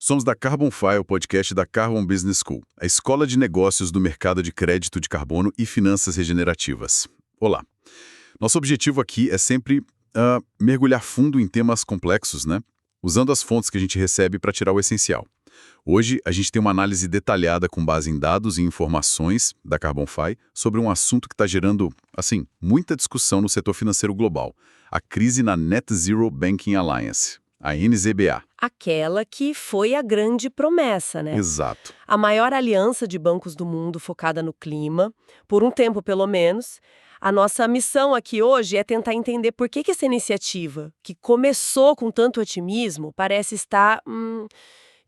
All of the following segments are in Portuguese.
Somos da Carbonfy, o podcast da Carbon Business School, a escola de negócios do mercado de crédito de carbono e finanças regenerativas. Olá. Nosso objetivo aqui é sempre mergulhar fundo em temas complexos, né? Usando as fontes que a gente recebe para tirar o essencial. Hoje, a gente tem uma análise detalhada com base em dados e informações da Carbonfy sobre um assunto que está gerando, muita discussão no setor financeiro global. A crise na Net Zero Banking Alliance, a NZBA. Aquela que foi a grande promessa, né? Exato. A maior aliança de bancos do mundo focada no clima, por um tempo pelo menos. A nossa missão aqui hoje é tentar entender por que essa iniciativa, que começou com tanto otimismo, parece estar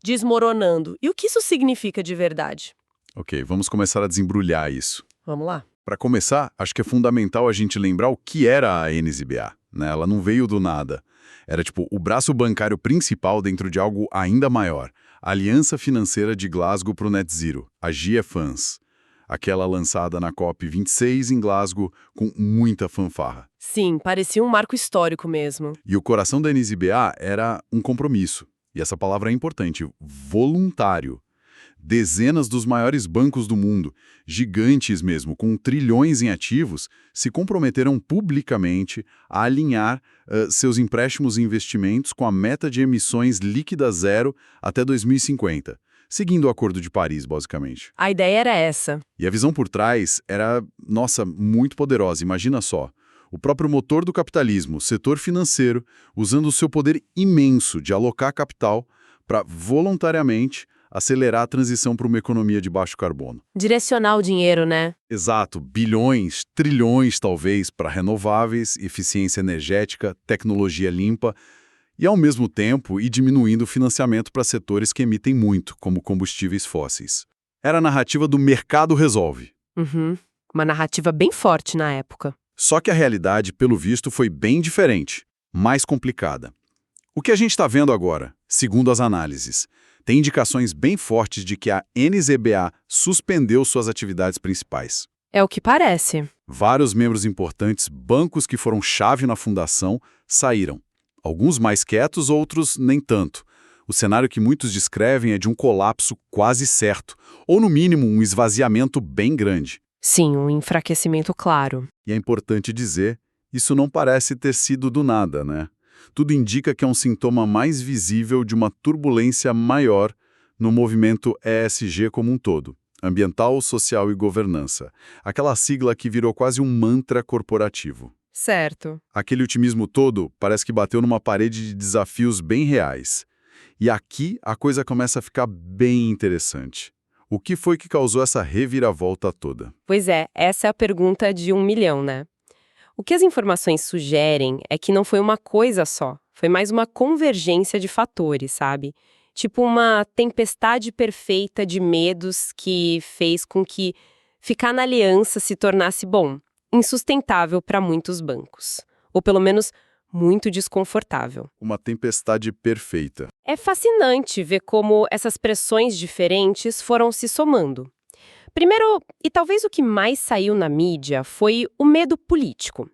desmoronando. E o que isso significa de verdade? Ok, vamos começar a desembrulhar isso. Vamos lá? Para começar, acho que é fundamental a gente lembrar o que era a NZBA, né? Ela não veio do nada. Era o braço bancário principal dentro de algo ainda maior, a Aliança Financeira de Glasgow para o Net Zero, a GFANZ. Aquela lançada na COP26 em Glasgow com muita fanfarra. Sim, parecia um marco histórico mesmo. E o coração da NZBA era um compromisso. E essa palavra é importante, voluntário. Dezenas dos maiores bancos do mundo, gigantes mesmo, com trilhões em ativos, se comprometeram publicamente a alinhar seus empréstimos e investimentos com a meta de emissões líquida zero até 2050, seguindo o Acordo de Paris, basicamente. A ideia era essa. E a visão por trás era, muito poderosa, imagina só. O próprio motor do capitalismo, o setor financeiro, usando o seu poder imenso de alocar capital para voluntariamente acelerar a transição para uma economia de baixo carbono. Direcionar o dinheiro, né? Exato, bilhões, trilhões talvez para renováveis, eficiência energética, tecnologia limpa e ao mesmo tempo ir diminuindo o financiamento para setores que emitem muito, como combustíveis fósseis. Era a narrativa do mercado resolve. Uma narrativa bem forte na época. Só que a realidade, pelo visto, foi bem diferente, mais complicada. O que a gente está vendo agora, segundo as análises, tem indicações bem fortes de que a NZBA suspendeu suas atividades principais. É o que parece. Vários membros importantes, bancos que foram chave na fundação, saíram. Alguns mais quietos, outros nem tanto. O cenário que muitos descrevem é de um colapso quase certo, ou no mínimo um esvaziamento bem grande. Sim, um enfraquecimento claro. E é importante dizer, isso não parece ter sido do nada, né? Tudo indica que é um sintoma mais visível de uma turbulência maior no movimento ESG como um todo, ambiental, social e governança. Aquela sigla que virou quase um mantra corporativo. Certo. Aquele otimismo todo parece que bateu numa parede de desafios bem reais. E aqui a coisa começa a ficar bem interessante. O que foi que causou essa reviravolta toda? Pois é, essa é a pergunta de 1 milhão, né? O que as informações sugerem é que não foi uma coisa só, foi mais uma convergência de fatores, sabe? Tipo uma tempestade perfeita de medos que fez com que ficar na aliança se tornasse, insustentável para muitos bancos. Ou pelo menos muito desconfortável. Uma tempestade perfeita. É fascinante ver como essas pressões diferentes foram se somando. Primeiro, e talvez o que mais saiu na mídia, foi o medo político.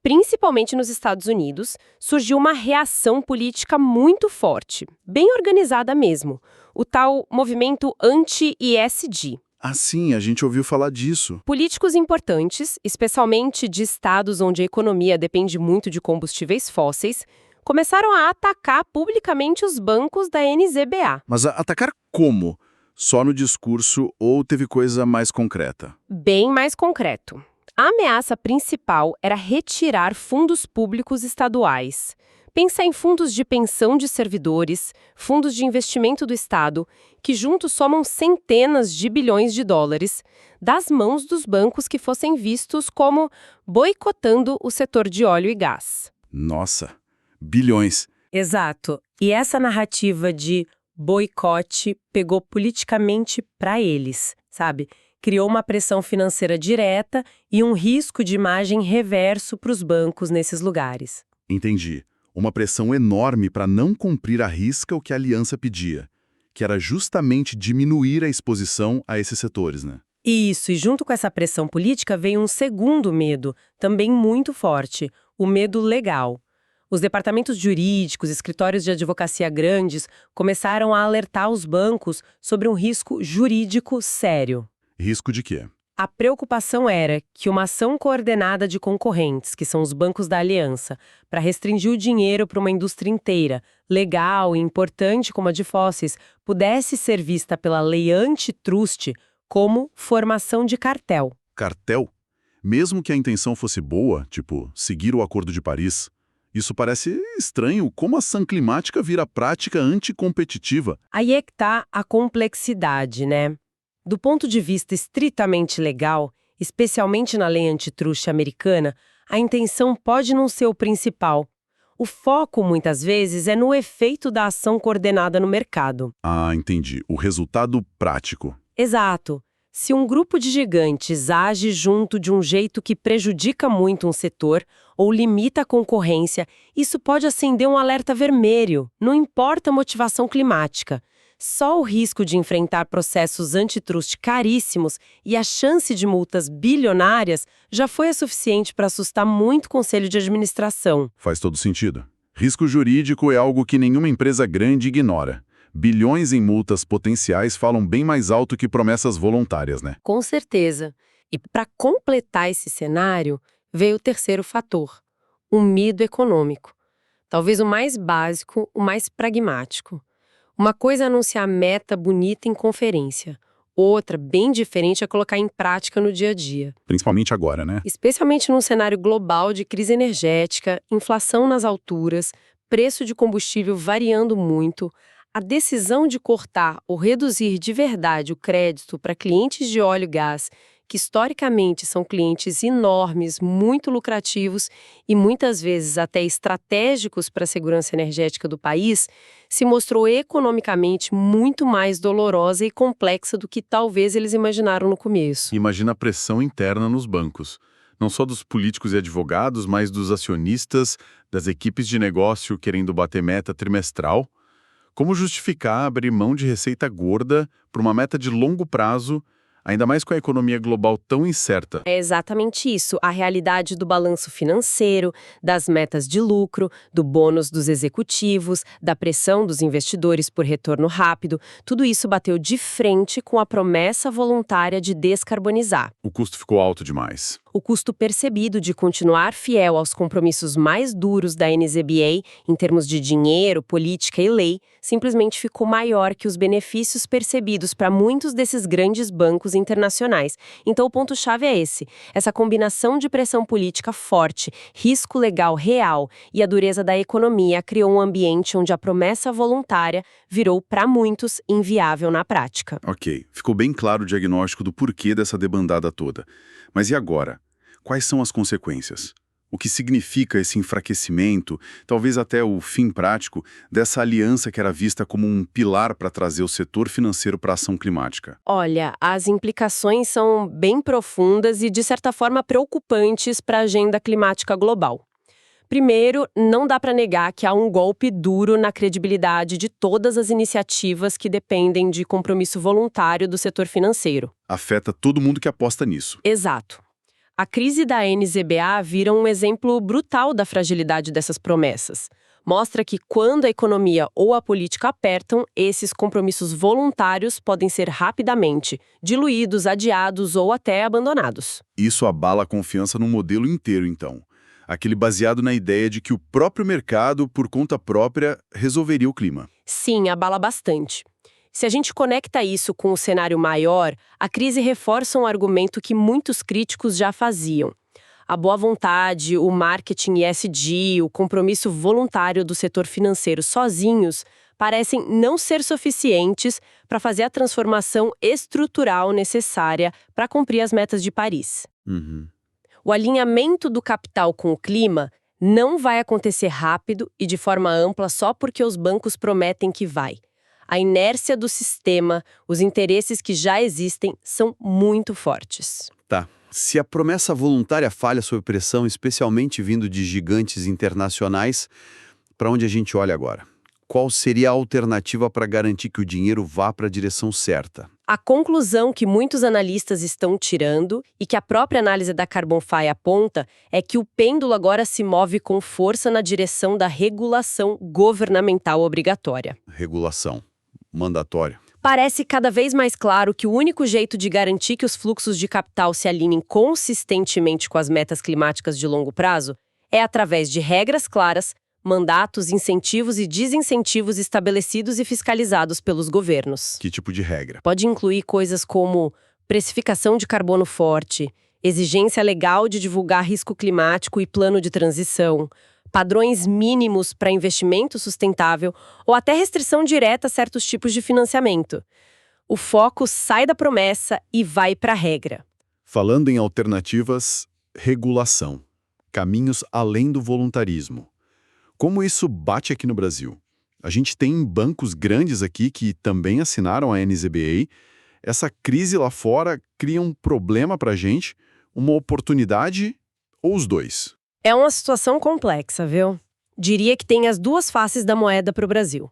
Principalmente nos Estados Unidos, surgiu uma reação política muito forte, bem organizada mesmo, o tal movimento anti-ESG. Ah, sim, a gente ouviu falar disso. Políticos importantes, especialmente de estados onde a economia depende muito de combustíveis fósseis, começaram a atacar publicamente os bancos da NZBA. Mas atacar como? Só no discurso ou teve coisa mais concreta? Bem mais concreto. A ameaça principal era retirar fundos públicos estaduais. Pensa em fundos de pensão de servidores, fundos de investimento do Estado, que juntos somam centenas de bilhões de dólares, das mãos dos bancos que fossem vistos como boicotando o setor de óleo e gás. Nossa, bilhões. Exato. E essa narrativa de boicote pegou politicamente para eles, sabe? Criou uma pressão financeira direta e um risco de imagem reverso para os bancos nesses lugares. Entendi. Uma pressão enorme para não cumprir à risca o que a aliança pedia, que era justamente diminuir a exposição a esses setores, né? Isso, e junto com essa pressão política veio um segundo medo, também muito forte, o medo legal. Os departamentos jurídicos, escritórios de advocacia grandes começaram a alertar os bancos sobre um risco jurídico sério. Risco de quê? A preocupação era que uma ação coordenada de concorrentes, que são os bancos da aliança, para restringir o dinheiro para uma indústria inteira, legal e importante como a de fósseis, pudesse ser vista pela lei antitrust como formação de cartel. Cartel? Mesmo que a intenção fosse boa, tipo, seguir o Acordo de Paris, isso parece estranho. Como a ação climática vira prática anticompetitiva? Aí é que está a complexidade, né? Do ponto de vista estritamente legal, especialmente na lei antitruste americana, a intenção pode não ser o principal. O foco, muitas vezes, é no efeito da ação coordenada no mercado. Ah, entendi. O resultado prático. Exato. Se um grupo de gigantes age junto de um jeito que prejudica muito um setor ou limita a concorrência, isso pode acender um alerta vermelho, não importa a motivação climática. Só o risco de enfrentar processos antitrust caríssimos e a chance de multas bilionárias já foi a suficiente para assustar muito conselho de administração. Faz todo sentido. Risco jurídico é algo que nenhuma empresa grande ignora. Bilhões em multas potenciais falam bem mais alto que promessas voluntárias, né? Com certeza. E para completar esse cenário, veio o terceiro fator, o medo econômico. Talvez o mais básico, o mais pragmático. Uma coisa é anunciar meta bonita em conferência. Outra, bem diferente, é colocar em prática no dia a dia. Principalmente agora, né? Especialmente num cenário global de crise energética, inflação nas alturas, preço de combustível variando muito, a decisão de cortar ou reduzir de verdade o crédito para clientes de óleo e gás, que historicamente são clientes enormes, muito lucrativos e muitas vezes até estratégicos para a segurança energética do país, se mostrou economicamente muito mais dolorosa e complexa do que talvez eles imaginaram no começo. Imagina a pressão interna nos bancos. Não só dos políticos e advogados, mas dos acionistas, das equipes de negócio querendo bater meta trimestral. Como justificar abrir mão de receita gorda para uma meta de longo prazo, ainda mais com a economia global tão incerta? É exatamente isso, a realidade do balanço financeiro, das metas de lucro, do bônus dos executivos, da pressão dos investidores por retorno rápido, tudo isso bateu de frente com a promessa voluntária de descarbonizar. O custo ficou alto demais. O custo percebido de continuar fiel aos compromissos mais duros da NZBA, em termos de dinheiro, política e lei, simplesmente ficou maior que os benefícios percebidos para muitos desses grandes bancos internacionais. Então o ponto-chave é esse. Essa combinação de pressão política forte, risco legal real e a dureza da economia criou um ambiente onde a promessa voluntária virou, para muitos, inviável na prática. Ok, ficou bem claro o diagnóstico do porquê dessa debandada toda. Mas e agora? Quais são as consequências? O que significa esse enfraquecimento, talvez até o fim prático, dessa aliança que era vista como um pilar para trazer o setor financeiro para a ação climática? Olha, as implicações são bem profundas e, de certa forma, preocupantes para a agenda climática global. Primeiro, não dá para negar que há um golpe duro na credibilidade de todas as iniciativas que dependem de compromisso voluntário do setor financeiro. Afeta todo mundo que aposta nisso. Exato. A crise da NZBA vira um exemplo brutal da fragilidade dessas promessas. Mostra que quando a economia ou a política apertam, esses compromissos voluntários podem ser rapidamente diluídos, adiados ou até abandonados. Isso abala a confiança no modelo inteiro, então. Aquele baseado na ideia de que o próprio mercado, por conta própria, resolveria o clima. Sim, abala bastante. Se a gente conecta isso com o cenário maior, a crise reforça um argumento que muitos críticos já faziam. A boa vontade, o marketing ESG, o compromisso voluntário do setor financeiro sozinhos parecem não ser suficientes para fazer a transformação estrutural necessária para cumprir as metas de Paris. O alinhamento do capital com o clima não vai acontecer rápido e de forma ampla só porque os bancos prometem que vai. A inércia do sistema, os interesses que já existem são muito fortes. Tá. Se a promessa voluntária falha sob pressão, especialmente vindo de gigantes internacionais, para onde a gente olha agora? qual seria a alternativa para garantir que o dinheiro vá para a direção certa? A conclusão que muitos analistas estão tirando e que a própria análise da Carbon Fi aponta é que o pêndulo agora se move com força na direção da regulação governamental obrigatória. Regulação. Mandatório. Parece cada vez mais claro que o único jeito de garantir que os fluxos de capital se alinhem consistentemente com as metas climáticas de longo prazo é através de regras claras, mandatos, incentivos e desincentivos estabelecidos e fiscalizados pelos governos. Que tipo de regra? Pode incluir coisas como precificação de carbono forte, exigência legal de divulgar risco climático e plano de transição, padrões mínimos para investimento sustentável ou até restrição direta a certos tipos de financiamento. O foco sai da promessa e vai para a regra. Falando em alternativas, regulação. Caminhos além do voluntarismo. Como isso bate aqui no Brasil? A gente tem bancos grandes aqui que também assinaram a NZBA. Essa crise lá fora cria um problema para a gente, uma oportunidade ou os dois? É uma situação complexa, viu? Diria que tem as duas faces da moeda para o Brasil.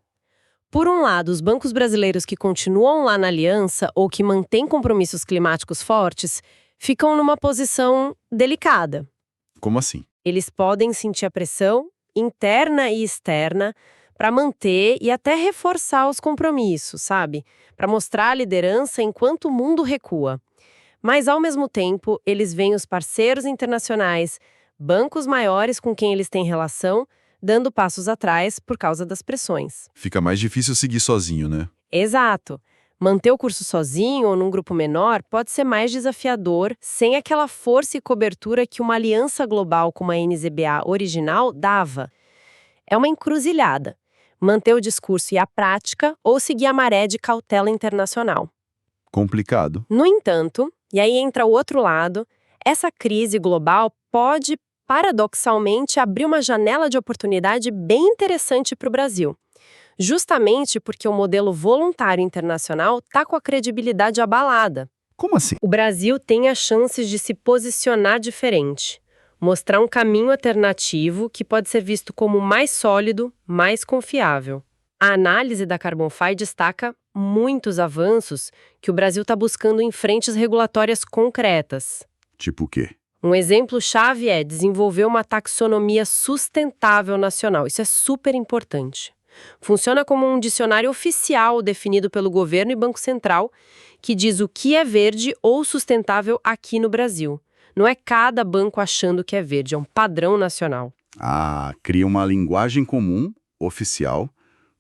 Por um lado, os bancos brasileiros que continuam lá na aliança ou que mantêm compromissos climáticos fortes ficam numa posição delicada. Como assim? Eles podem sentir a pressão interna e externa para manter e até reforçar os compromissos, sabe? Para mostrar a liderança enquanto o mundo recua. Mas, ao mesmo tempo, eles veem os parceiros internacionais, bancos maiores com quem eles têm relação, dando passos atrás por causa das pressões. Fica mais difícil seguir sozinho, né? Exato. Manter o curso sozinho ou num grupo menor pode ser mais desafiador sem aquela força e cobertura que uma aliança global como a NZBA original dava. É uma encruzilhada. Manter o discurso e a prática ou seguir a maré de cautela internacional. Complicado. No entanto, e aí entra o outro lado, essa crise global pode, paradoxalmente, abrir uma janela de oportunidade bem interessante para o Brasil. Justamente porque o modelo voluntário internacional está com a credibilidade abalada. Como assim? O Brasil tem as chances de se posicionar diferente, mostrar um caminho alternativo que pode ser visto como mais sólido, mais confiável. A análise da Carbon Fi destaca muitos avanços que o Brasil está buscando em frentes regulatórias concretas. Tipo o quê? Um exemplo-chave é desenvolver uma taxonomia sustentável nacional. Isso é super importante. Funciona como um dicionário oficial definido pelo governo e Banco Central, que diz o que é verde ou sustentável aqui no Brasil. Não é cada banco achando que é verde, é um padrão nacional. Ah, cria uma linguagem comum, oficial,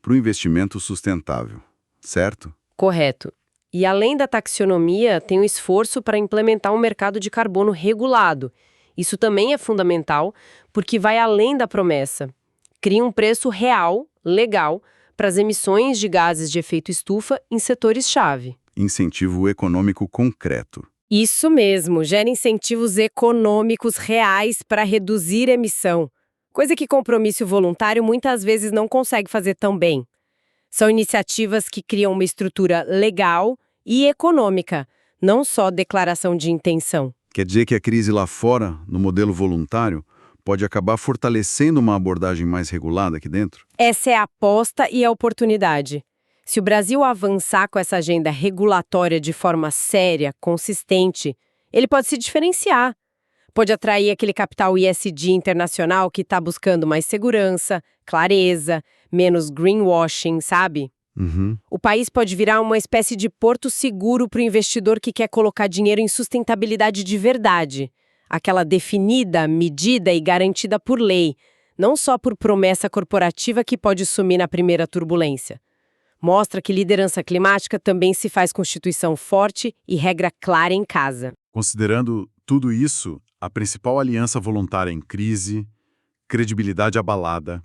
para o investimento sustentável, certo? Correto. E além da taxonomia, tem o esforço para implementar um mercado de carbono regulado. Isso também é fundamental, porque vai além da promessa. Cria um preço real, legal, para as emissões de gases de efeito estufa em setores-chave. Incentivo econômico concreto. Isso mesmo, gera incentivos econômicos reais para reduzir emissão, coisa que compromisso voluntário muitas vezes não consegue fazer tão bem. São iniciativas que criam uma estrutura legal e econômica, não só declaração de intenção. Quer dizer que a crise lá fora, no modelo voluntário, pode acabar fortalecendo uma abordagem mais regulada aqui dentro? Essa é a aposta e a oportunidade. Se o Brasil avançar com essa agenda regulatória de forma séria, consistente, ele pode se diferenciar. Pode atrair aquele capital ESG internacional que está buscando mais segurança, clareza, menos greenwashing, sabe? O país pode virar uma espécie de porto seguro para o investidor que quer colocar dinheiro em sustentabilidade de verdade. Aquela definida, medida e garantida por lei, não só por promessa corporativa que pode sumir na primeira turbulência. Mostra que liderança climática também se faz constituição forte e regra clara em casa. Considerando tudo isso, a principal aliança voluntária em crise, credibilidade abalada,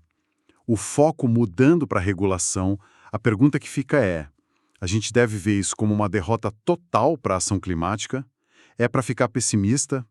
o foco mudando para a regulação, a pergunta que fica é: a gente deve ver isso como uma derrota total para a ação climática? É para ficar pessimista?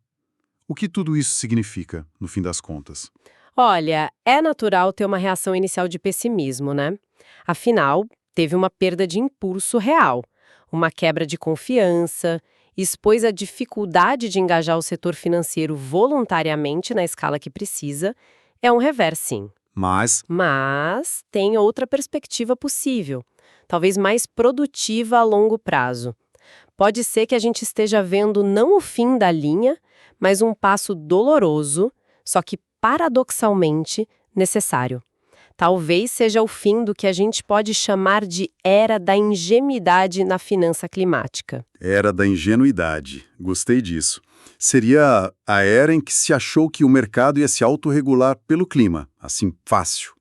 O que tudo isso significa, no fim das contas? Olha, é natural ter uma reação inicial de pessimismo, né? Afinal, teve uma perda de impulso real, uma quebra de confiança, expôs a dificuldade de engajar o setor financeiro voluntariamente na escala que precisa. É um revés, sim. Mas Mas tem outra perspectiva possível, talvez mais produtiva a longo prazo. Pode ser que a gente esteja vendo não o fim da linha, mas um passo doloroso, só que paradoxalmente necessário. Talvez seja o fim do que a gente pode chamar de era da ingenuidade na finança climática. Era da ingenuidade. Gostei disso. Seria a era em que se achou que o mercado ia se autorregular pelo clima, assim, fácil.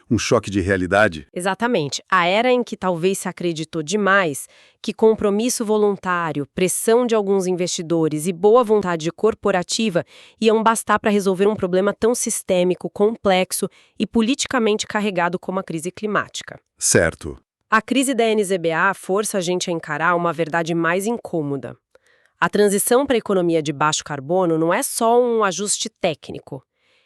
Um choque de realidade? Exatamente. A era em que talvez se acreditou demais que compromisso voluntário, pressão de alguns investidores e boa vontade corporativa iam bastar para resolver um problema tão sistêmico, complexo e politicamente carregado como a crise climática. Certo. A crise da NZBA força a gente a encarar uma verdade mais incômoda. A transição para a economia de baixo carbono não é só um ajuste técnico.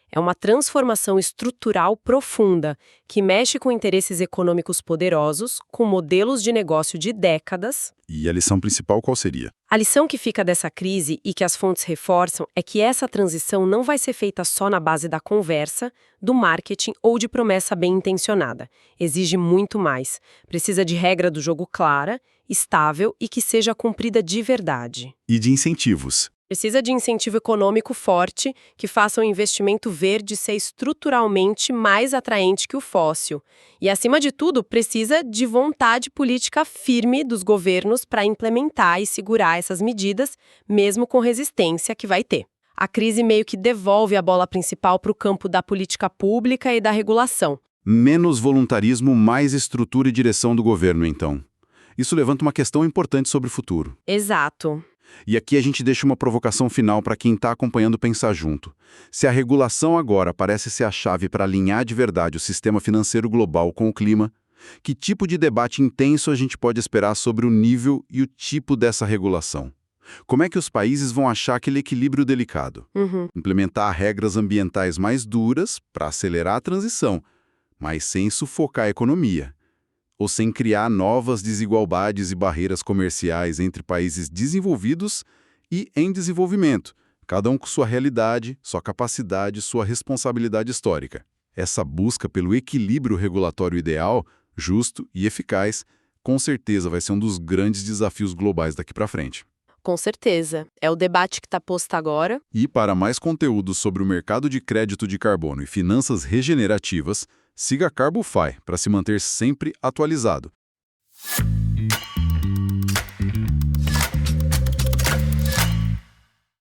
É uma transformação estrutural profunda que mexe com interesses econômicos poderosos, com modelos de negócio de décadas. E a lição principal qual seria? A lição que fica dessa crise e que as fontes reforçam é que essa transição não vai ser feita só na base da conversa, do marketing ou de promessa bem intencionada. Exige muito mais. Precisa de regra do jogo clara, estável e que seja cumprida de verdade. E de incentivos. Precisa de incentivo econômico forte que faça o investimento verde ser estruturalmente mais atraente que o fóssil. E, acima de tudo, precisa de vontade política firme dos governos para implementar e segurar essas medidas, mesmo com resistência que vai ter. A crise meio que devolve a bola principal para o campo da política pública e da regulação. Menos voluntarismo, mais estrutura e direção do governo, então. Isso levanta uma questão importante sobre o futuro. Exato. E aqui a gente deixa uma provocação final para quem está acompanhando pensar junto. Se a regulação agora parece ser a chave para alinhar de verdade o sistema financeiro global com o clima, que tipo de debate intenso a gente pode esperar sobre o nível e o tipo dessa regulação? Como é que os países vão achar aquele equilíbrio delicado? Implementar regras ambientais mais duras para acelerar a transição, mas sem sufocar a economia. Ou sem criar novas desigualdades e barreiras comerciais entre países desenvolvidos e em desenvolvimento, cada um com sua realidade, sua capacidade, sua responsabilidade histórica. Essa busca pelo equilíbrio regulatório ideal, justo e eficaz, com certeza vai ser um dos grandes desafios globais daqui para frente. Com certeza. É o debate que está posto agora. E para mais conteúdo sobre o mercado de crédito de carbono e finanças regenerativas, siga a Carbofy para se manter sempre atualizado.